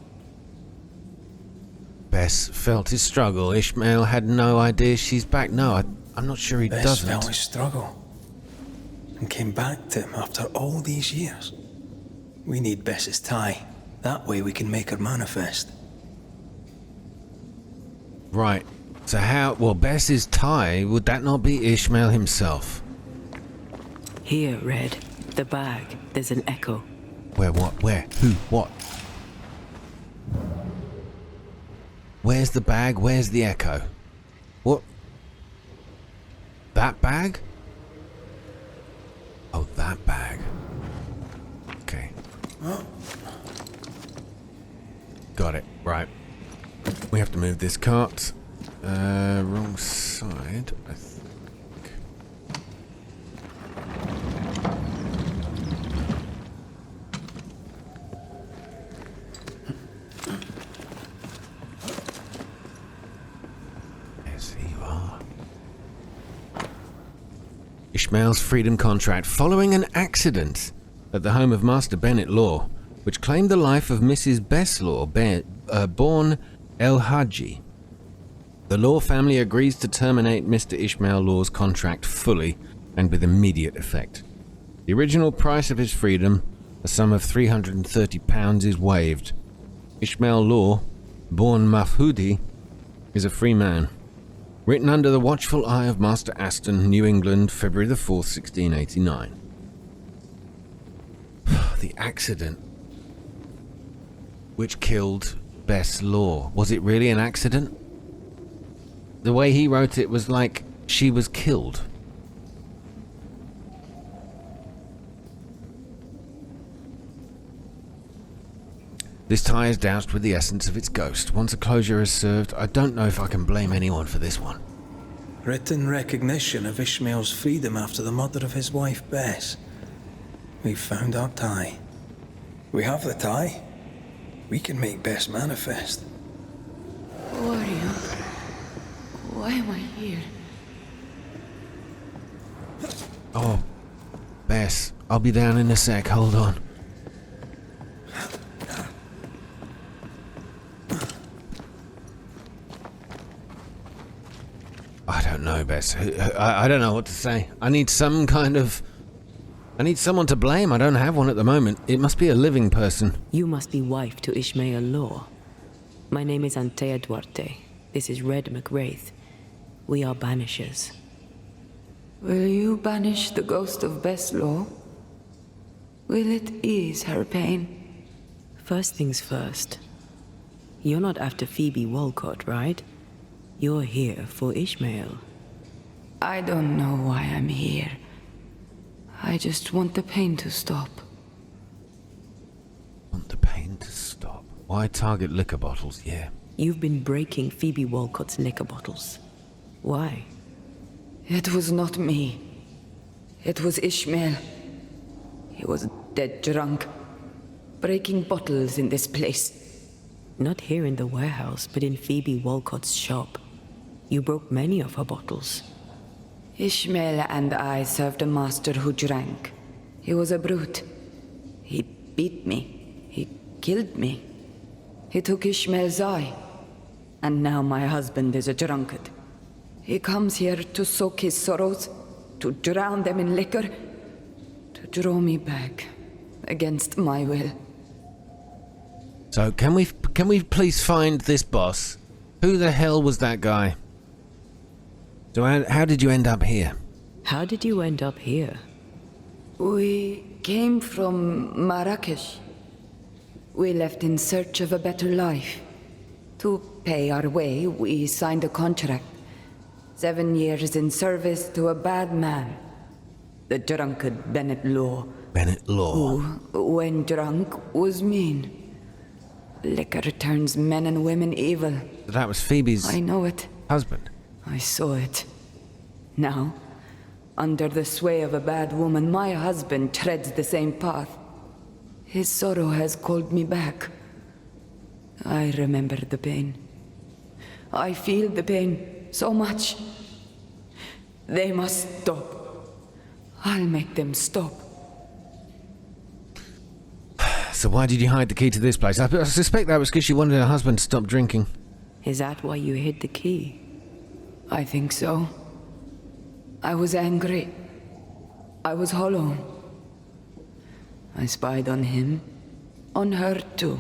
Bess felt his struggle. Ishmael had no idea she's back. No, I'm not sure he Bess doesn't. felt his struggle and came back to him after all these years. We need Bess's tie. That way we can make her manifest. Right. So how... Well, Bess's tie, would that not be Ishmael himself? Here, Red. The bag. There's an echo. Where, what, where, who, what? Where's the bag? Where's the echo? What? That bag? Got it. Right. We have to move this cart. Wrong side, I think. Yes, you are. Ishmael's freedom contract following an accident at the home of Master Bennett Law, which claimed the life of Mrs. Bess Law, born El Hadji. The Law family agrees to terminate Mr. Ishmael Law's contract fully and with immediate effect. The original price of his freedom, a sum of £330, is waived. Ishmael Law, born Mafhudi, is a free man. Written under the watchful eye of Master Aston, New England, February the 4th, 1689. The accident which killed Bess Law. Was it really an accident? The way he wrote it was like she was killed. This tie is doused with the essence of its ghost. Once a closure is served, I don't know if I can blame anyone for this one. Written recognition of Ishmael's freedom after the murder of his wife Bess. We've found our tie. We have the tie. We can make Bess manifest. Who are you? Why am I here? Oh, Bess, I'll be down in a sec. Hold on. I don't know, Bess. I don't know what to say. I need someone to blame. I don't have one at the moment. It must be a living person. You must be wife to Ishmael Law. My name is Antea Duarte. This is Red McWraith. We are Banishers. Will you banish the ghost of Bess Law? Will it ease her pain? First things first. You're not after Phoebe Walcott, right? You're here for Ishmael. I don't know why I'm here. I just want the pain to stop. Want the pain to stop? Why target liquor bottles? Yeah. You've been breaking Phoebe Walcott's liquor bottles. Why? It was not me. It was Ishmael. He was dead drunk, breaking bottles in this place. Not here in the warehouse, but in Phoebe Walcott's shop. You broke many of her bottles. Ishmael and I served a master who drank. He was a brute. He beat me. He killed me. He took Ishmael's eye. And now my husband is a drunkard. He comes here to soak his sorrows, to drown them in liquor, to draw me back, against my will. So can we please find this boss? Who the hell was that guy? So how did you end up here? How did you end up here? We came from Marrakesh. We left in search of a better life. To pay our way, we signed a contract. 7 years in service to a bad man. The drunkard Bennett Law. Bennett Law. Who, when drunk, was mean. Liquor turns men and women evil. That was Phoebe's I know it. husband. I saw it. Now, under the sway of a bad woman, my husband treads the same path. His sorrow has called me back. I remember the pain. I feel the pain so much. They must stop. I'll make them stop. So why did you hide the key to this place? I suspect that was because you wanted her husband to stop drinking. Is that why you hid the key? I think so. I was angry. I was hollow. I spied on him. On her too.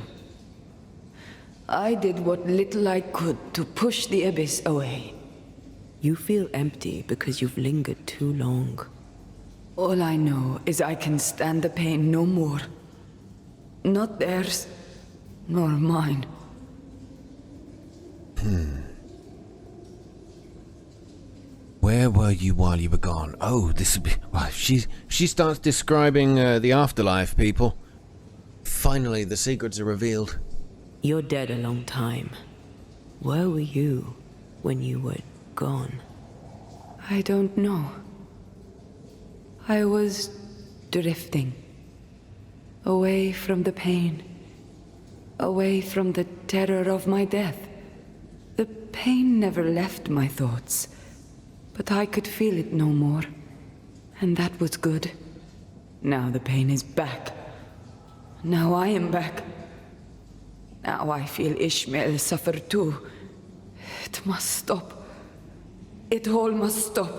I did what little I could to push the abyss away. You feel empty because you've lingered too long. All I know is I can stand the pain no more. Not theirs, nor mine. Where were you while you were gone? Oh, this would be... Well, she starts describing the afterlife, people. Finally, the secrets are revealed. You're dead a long time. Where were you when you were gone? I don't know. I was drifting. Away from the pain. Away from the terror of my death. The pain never left my thoughts, but I could feel it no more. And that was good. Now the pain is back. Now I am back. Now I feel Ishmael suffer too. It must stop. It all must stop.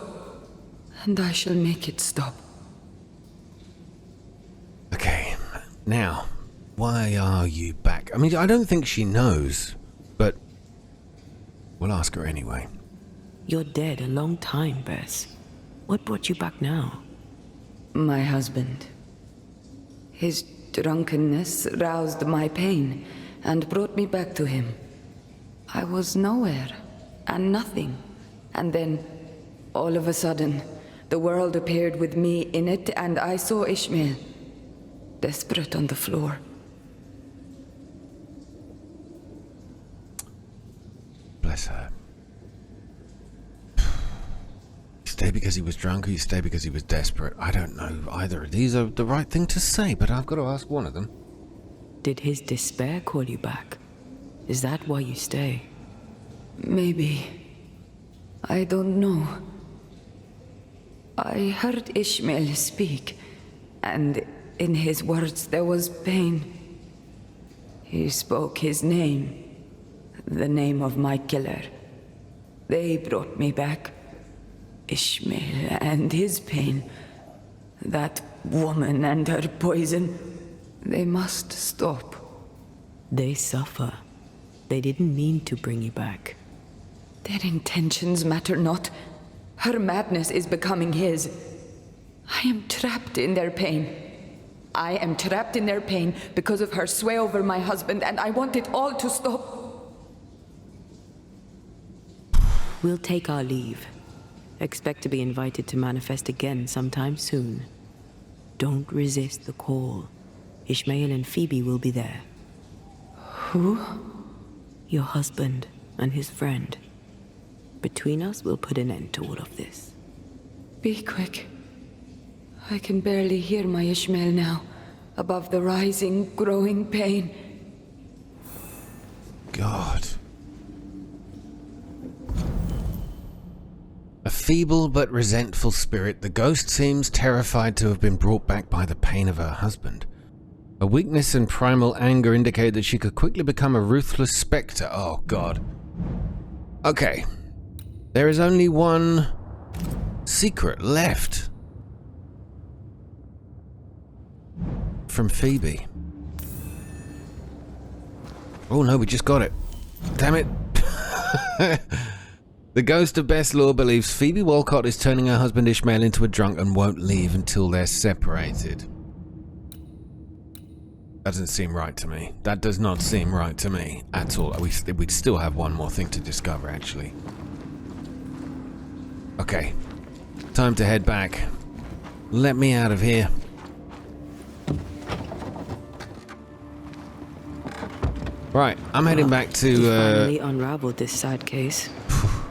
And I shall make it stop. Okay, now, why are you back? I mean, I don't think she knows, but we'll ask her anyway. You're dead a long time, Bess. What brought you back now? My husband. His drunkenness roused my pain and brought me back to him. I was nowhere and nothing. And then, all of a sudden, the world appeared with me in it, and I saw Ishmael, desperate on the floor. Bless her. You stay because he was drunk, or you stay because he was desperate? I don't know. Either of these are the right thing to say, but I've got to ask one of them. Did his despair call you back? Is that why you stay? Maybe. I don't know. I heard Ishmael speak, and in his words there was pain. He spoke his name, the name of my killer. They brought me back. Ishmael and his pain. That woman and her poison. They must stop. They suffer. They didn't mean to bring you back. Their intentions matter not. Her madness is becoming his. I am trapped in their pain. I am trapped in their pain because of her sway over my husband, and I want it all to stop. We'll take our leave. Expect to be invited to manifest again sometime soon. Don't resist the call. Ishmael and Phoebe will be there. Who? Your husband and his friend. Between us, we'll put an end to all of this. Be quick. I can barely hear my Ishmael now, above the rising, growing pain. God. A feeble but resentful spirit, the ghost seems terrified to have been brought back by the pain of her husband. Her weakness and primal anger indicate that she could quickly become a ruthless spectre. Oh, God. Okay. There is only one secret left. From Phoebe. Oh no, we just got it. Damn it. The ghost of Bess Law believes Phoebe Walcott is turning her husband Ishmael into a drunk and won't leave until they're separated. Doesn't seem right to me. That does not seem right to me at all. We'd still have one more thing to discover, actually. Okay. Time to head back. Let me out of here. Right, I'm heading back to, You finally unraveled this sad case.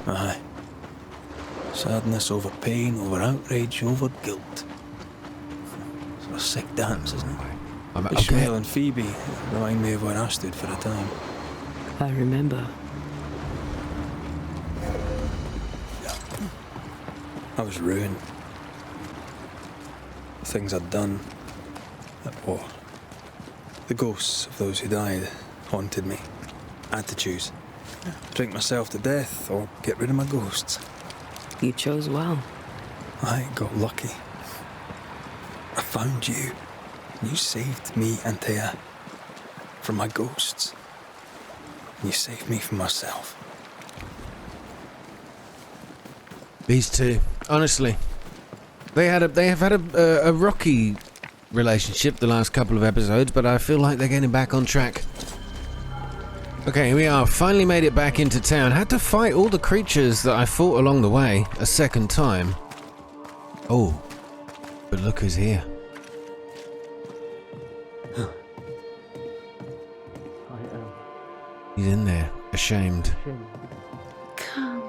Aye. Sadness over pain, over outrage, over guilt. Sort of sick dance, isn't it? Ishmael and Phoebe remind me of where I stood for a time. I remember. I was ruined. The things I'd done at war. The ghosts of those who died haunted me. I had to choose. Drink myself to death or get rid of my ghosts. You chose well. I got lucky. I found you. You saved me, Antea, from my ghosts. You saved me from myself. These two, honestly, they have had a rocky relationship the last couple of episodes, but I feel like they're getting back on track. Okay, here we are. Finally made it back into town. Had to fight all the creatures that I fought along the way a second time. Oh, but look who's here. He's in there, ashamed. Come.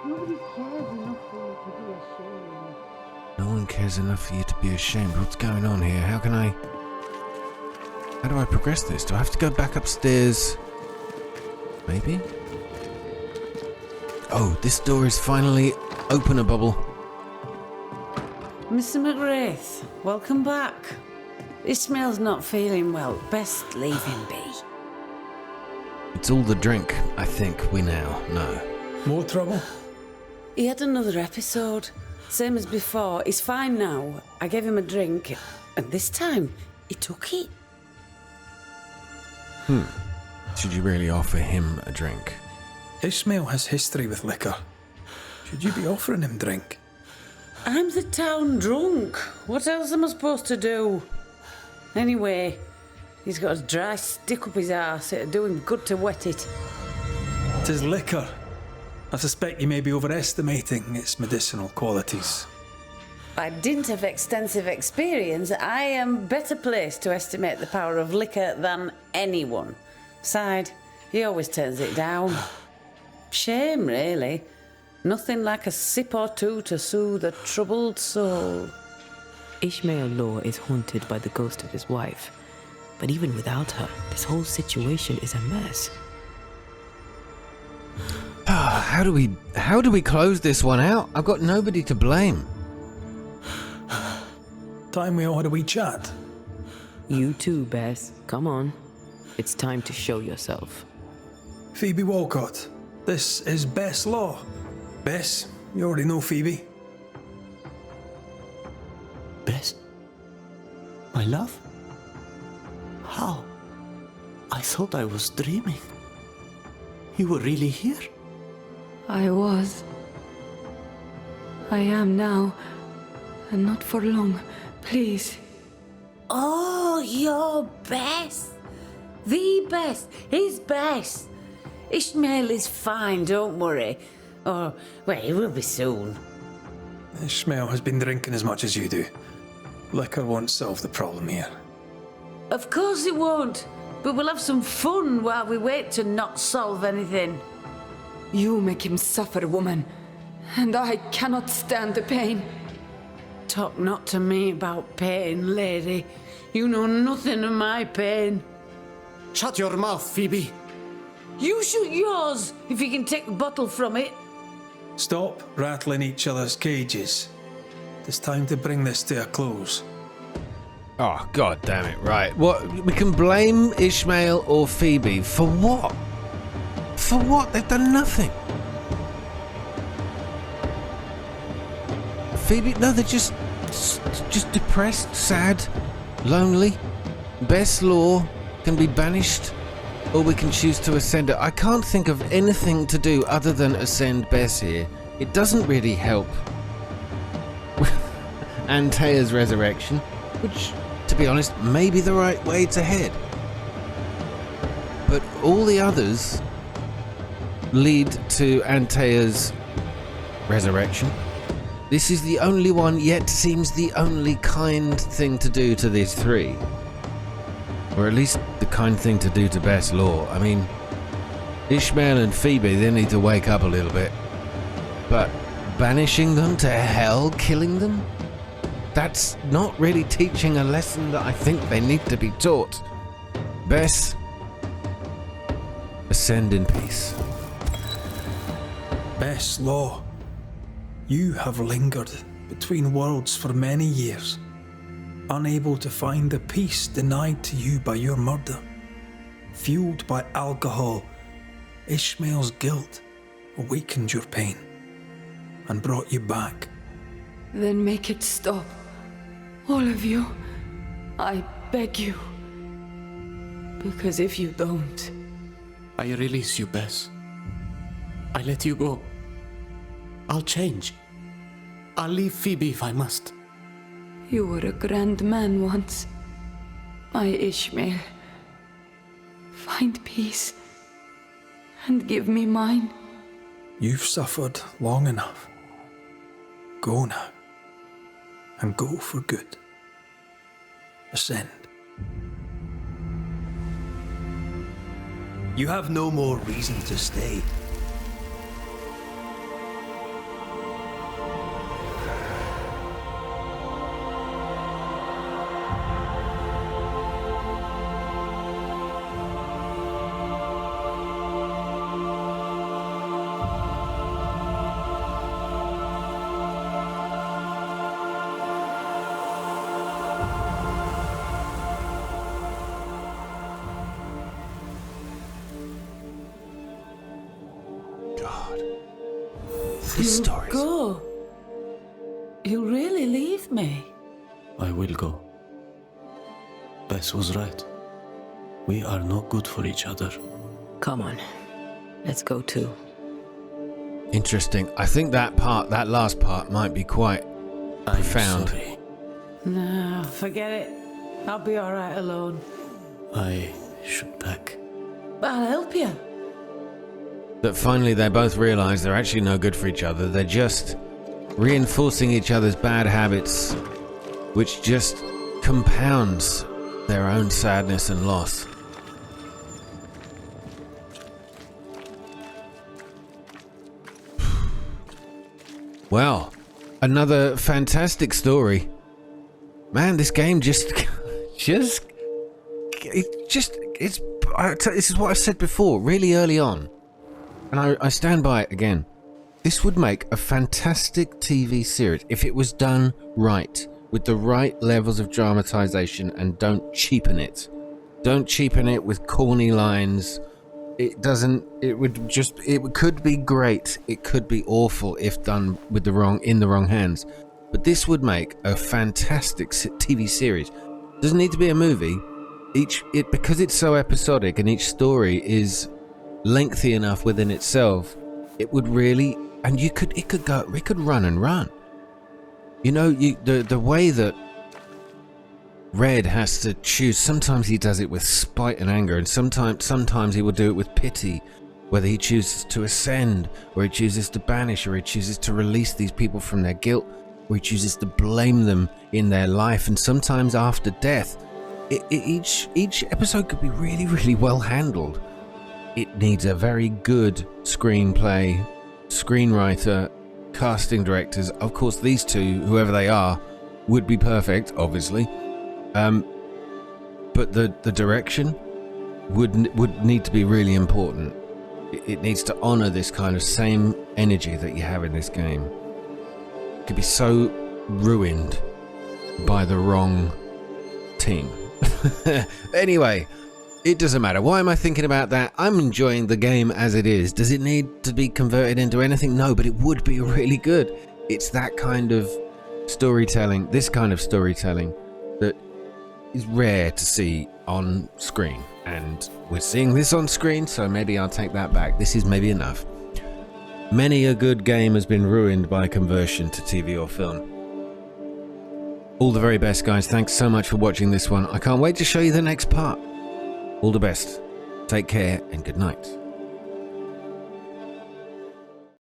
Nobody cares enough for you to be ashamed. No one cares enough for you to be ashamed. What's going on here? How do I progress this? Do I have to go back upstairs? Maybe? Oh, this door is finally openable. Mr. McGrath, welcome back. Ishmael's not feeling well. Best leave him be. It's all the drink, I think we now know. More trouble? He had another episode. Same as before. He's fine now. I gave him a drink, and this time, he took it. Should you really offer him a drink? Ishmael has history with liquor. Should you be offering him drink? I'm the town drunk. What else am I supposed to do? Anyway, he's got a dry stick up his arse. It'd do him good to wet it. 'Tis liquor. I suspect you may be overestimating its medicinal qualities. By dint of extensive experience, I am better placed to estimate the power of liquor than anyone. Besides, he always turns it down. Shame, really. Nothing like a sip or two to soothe a troubled soul. Ishmael Law is haunted by the ghost of his wife. But even without her, this whole situation is a mess. How do we close this one out? I've got nobody to blame. Time we all had a wee chat. You too, Bess. Come on. It's time to show yourself. Phoebe Walcott, this is Bess Law. Bess, you already know Phoebe. Bess? My love? How? I thought I was dreaming. You were really here? I was. I am now. And not for long. Please. Oh, you're Bess. The best. His best. Ishmael is fine, don't worry. Or, well, he will be soon. Ishmael has been drinking as much as you do. Liquor won't solve the problem here. Of course it won't. But we'll have some fun while we wait to not solve anything. You make him suffer, woman. And I cannot stand the pain. Talk not to me about pain, lady. You know nothing of my pain. Shut your mouth, Phoebe. You shoot yours, if you can take the bottle from it. Stop rattling each other's cages. It's time to bring this to a close. Oh, god damn it, right. What? We can blame Ishmael or Phoebe. For what? For what? They've done nothing. Phoebe? No, they're just depressed, sad, lonely. Bess Law can be banished, or we can choose to ascend her. I can't think of anything to do other than ascend Bess here. It doesn't really help Antaea's resurrection, which, to be honest, may be the right way to head. But all the others lead to Antaea's resurrection. This is the only one, yet seems the only kind thing to do to these three. Or at least the kind thing to do to Bess Law. I mean, Ishmael and Phoebe, they need to wake up a little bit. But banishing them to hell, killing them? That's not really teaching a lesson that I think they need to be taught. Bess, ascend in peace. Bess Law, you have lingered between worlds for many years, unable to find the peace denied to you by your murder. Fueled by alcohol, Ishmael's guilt awakened your pain and brought you back. Then make it stop. All of you. I beg you. Because if you don't... I release you, Bess. I let you go. I'll change. I'll leave Phoebe if I must. You were a grand man once. My Ishmael. Find peace. And give me mine. You've suffered long enough. Go now. And go for good. Ascend. You have no more reason to stay. This story. Go. You'll really leave me. I will go. Bess was right. We are not good for each other. Come on. Let's go too. Interesting. I think that last part might be quite profound. I'm sorry. No, forget it. I'll be alright alone. I should pack. But I'll help you. That finally they both realise they're actually no good for each other. They're just reinforcing each other's bad habits, which just compounds their own sadness and loss. Well, another fantastic story. Man, this game this is what I said before, really early on. And I stand by it again. This would make a fantastic TV series if it was done right, with the right levels of dramatization, and don't cheapen it. Don't cheapen it with corny lines. It could be great. It could be awful if done with in the wrong hands. But this would make a fantastic TV series. Doesn't need to be a movie. Because it's so episodic and each story is lengthy enough within itself, it would really, and it could run and run. You know, the way that Red has to choose, sometimes he does it with spite and anger, and sometimes he will do it with pity, whether he chooses to ascend, or he chooses to banish, or he chooses to release these people from their guilt, or he chooses to blame them in their life, and sometimes after death. Each episode could be really, really well handled. It needs a very good screenplay, screenwriter, casting directors. Of course, these two, whoever they are, would be perfect, obviously. But the direction would need to be really important. It needs to honor this kind of same energy that you have in this game. It could be so ruined by the wrong team. Anyway, it doesn't matter. Why am I thinking about that? I'm enjoying the game as it is. Does it need to be converted into anything? No, but it would be really good. It's that kind of storytelling, this kind of storytelling, that is rare to see on screen. And we're seeing this on screen, so maybe I'll take that back. This is maybe enough. Many a good game has been ruined by conversion to TV or film. All the very best, guys. Thanks so much for watching this one. I can't wait to show you the next part. All the best. Take care and good night.